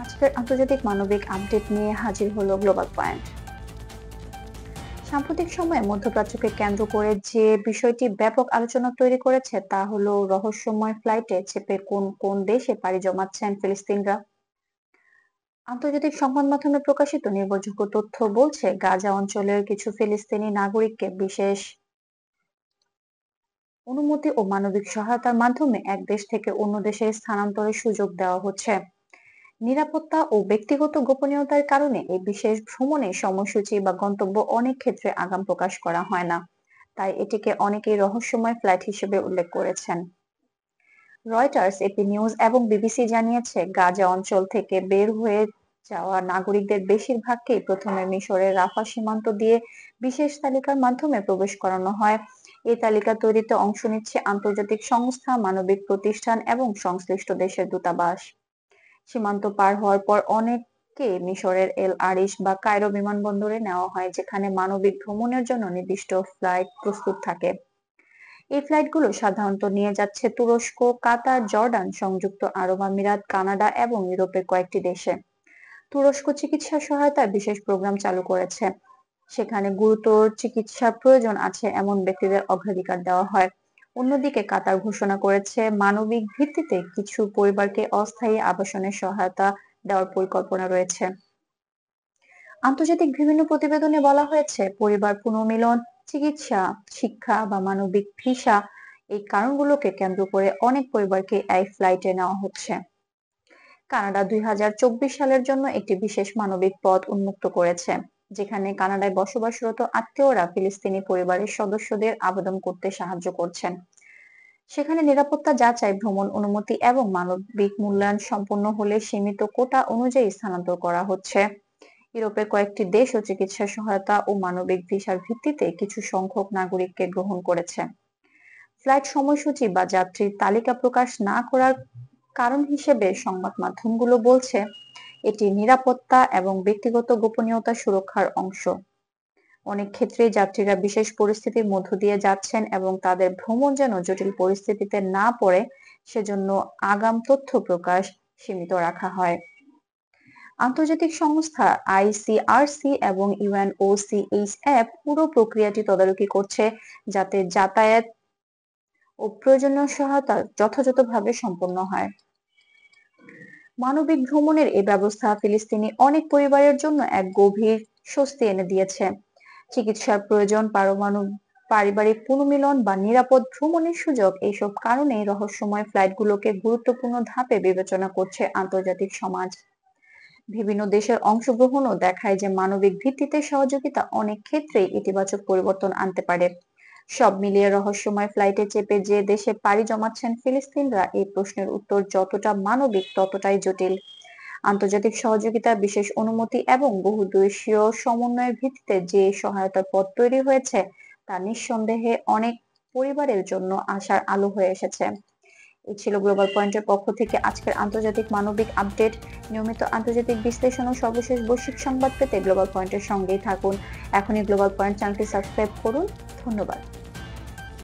আজকের আন্তর্জাতিক মানবিক আপডেট নিয়ে হাজির হলো গ্লোবাল পয়েন্ট। সাম্প্রতিক সময়ে মধ্যপ্রাচ্যকে কেন্দ্র করে যে বিষয়টি ব্যাপক আলোচনা তৈরি করেছে তা হলো রহস্যময় ফ্লাইটে চেপে কোন কোন দেশে পাড়ি জমাচ্ছেন ফিলিস্তিনরা। আন্তর্জাতিক সংবাদ মাধ্যমে প্রকাশিত নির্ভরযোগ্য তথ্য বলছে, গাজা অঞ্চলের কিছু ফিলিস্তিনি নাগরিককে বিশেষ অনুমতি ও মানবিক সহায়তার মাধ্যমে এক দেশ থেকে অন্য দেশে স্থানান্তরের সুযোগ দেওয়া হচ্ছে। নিরাপত্তা ও ব্যক্তিগত গোপনীয়তার কারণে এই বিশেষ ভ্রমণের সময়সূচি বা গন্তব্য অনেক ক্ষেত্রে আগাম প্রকাশ করা হয় না, তাই এটিকে অনেকেই রহস্যময় ফ্লাইট হিসেবে উল্লেখ করেছেন। রয়টার্স, এপি নিউজ এবং বিবিসি জানিয়েছে, গাজা অঞ্চল থেকে বের হয়ে যাওয়া নাগরিকদের বেশিরভাগকেই প্রথমে মিশরের রাফা সীমান্ত দিয়ে বিশেষ তালিকার মাধ্যমে প্রবেশ করানো হয়। এই তালিকা তৈরিতে অংশ নিচ্ছে আন্তর্জাতিক সংস্থা, মানবিক প্রতিষ্ঠান এবং সংশ্লিষ্ট দেশের দূতাবাস। সীমান্ত পার হওয়ার পর অনেককে মিশরের এল আরিশ বা কায়রো বিমানবন্দরে নেওয়া হয়, যেখানে মানবিক ভ্রমণের জন্য নির্দিষ্ট ফ্লাইট প্রস্তুত থাকে। এই ফ্লাইটগুলো সাধারণত নিয়ে যাচ্ছে তুরস্ক, কাতার, জর্ডান, সংযুক্ত আরব আমিরাত, কানাডা এবং ইউরোপের কয়েকটি দেশে। তুরস্ক চিকিৎসা সহায়তার বিশেষ প্রোগ্রাম চালু করেছে। সেখানে গুরুতর চিকিৎসার প্রয়োজন আছে এমন ব্যক্তিদের অগ্রাধিকার দেওয়া হয়। অন্যদিকে কাতার ঘোষণা করেছে, মানবিক ভিত্তিতে কিছু পরিবারকে অস্থায়ী আবাসনের সহায়তা দেওয়ার পরিকল্পনা রয়েছে। আন্তর্জাতিক বিভিন্ন প্রতিবেদনে বলা হয়েছে, পরিবার পুনর্মিলন, চিকিৎসা, শিক্ষা বা মানবিক ভিসা এই কারণগুলোকে কেন্দ্র করে অনেক পরিবারকে এই ফ্লাইটে নেওয়া হচ্ছে। কানাডা 2024 সালের জন্য একটি বিশেষ মানবিক পথ উন্মুক্ত করেছে, যেখানে কানাডায় বসবাসরত আত্মীয়রা ফিলিস্তিনি পরিবারের সদস্যদের আবেদন করতে সাহায্য করছেন। সেখানে নিরাপত্তা যাচাই, ভ্রমণ অনুমতি এবং মানবিক মূল্যায়ন সম্পন্ন হলে সীমিত কোটা অনুযায়ী স্থানান্তর করা হচ্ছে। ইউরোপের কয়েকটি দেশও চিকিৎসা সহায়তা ও মানবিক ভিসার ভিত্তিতে কিছু সংখ্যক নাগরিককে গ্রহণ করেছে। ফ্লাইট সময়সূচি বা যাত্রীর তালিকা প্রকাশ না করার কারণ হিসেবে সংবাদ মাধ্যমগুলো বলছে, এটি নিরাপত্তা এবং ব্যক্তিগত গোপনীয়তা সুরক্ষার অংশ। অনেক ক্ষেত্রেই যাত্রীরা বিশেষ পরিস্থিতির মধ্য দিয়ে যাচ্ছেন এবং তাদের ভ্রমণ যেন জটিল পরিস্থিতিতে না পড়ে, সেজন্য আগাম তথ্য প্রকাশ সীমিত রাখা হয়। আন্তর্জাতিক সংস্থা আইসিআরসি এবং ইউএনওসিএইচএফ পুরো প্রক্রিয়াটি তদারকি করছে, যাতে যাতায়াত ও প্রয়োজনীয় সহায়তা যথাযথভাবে সম্পন্ন হয়। মানবিক ভ্রমণের এই ব্যবস্থা ফিলিস্তিনি অনেক পরিবারের জন্য এক গভীর স্বস্তি এনে দিয়েছে। চিকিৎসার প্রয়োজন, পারিবারিক পুনর্মিলন বা নিরাপদ ভ্রমণের সুযোগ, এইসব কারণেই রহস্যময় ফ্লাইটগুলোকে গুরুত্বপূর্ণ ধাপে বিবেচনা করছে আন্তর্জাতিক সমাজ। বিভিন্ন দেশের অংশগ্রহণও দেখায় যে মানবিক ভিত্তিতে সহযোগিতা অনেক ক্ষেত্রেই ইতিবাচক পরিবর্তন আনতে পারে। সব মিলিয়ে রহস্যময় ফ্লাইটে চেপে যে দেশে পাড়ি জমাচ্ছেন ফিলিস্তিনরা, এই প্রশ্নের উত্তর যতটা মানবিক ততটাই জটিল। আন্তর্জাতিক সহযোগিতা, বিশেষ অনুমতি এবং বহুদেশীয় সমন্বয়ের ভিত্তিতে যে সহায়তার পথ তৈরি হয়েছে, তা নিঃসন্দেহে অনেক পরিবারের জন্য আশার আলো হয়ে এসেছে। এই ছিল গ্লোবাল পয়েন্টের পক্ষ থেকে আজকের আন্তর্জাতিক মানবিক আপডেট। নিয়মিত আন্তর্জাতিক বিশ্লেষণ ও সর্বশেষ বৈশ্বিক সংবাদ পেতে গ্লোবাল পয়েন্টের সঙ্গেই থাকুন। এখনই গ্লোবাল পয়েন্ট চ্যানেলটি সাবস্ক্রাইব করুন। ধন্যবাদ।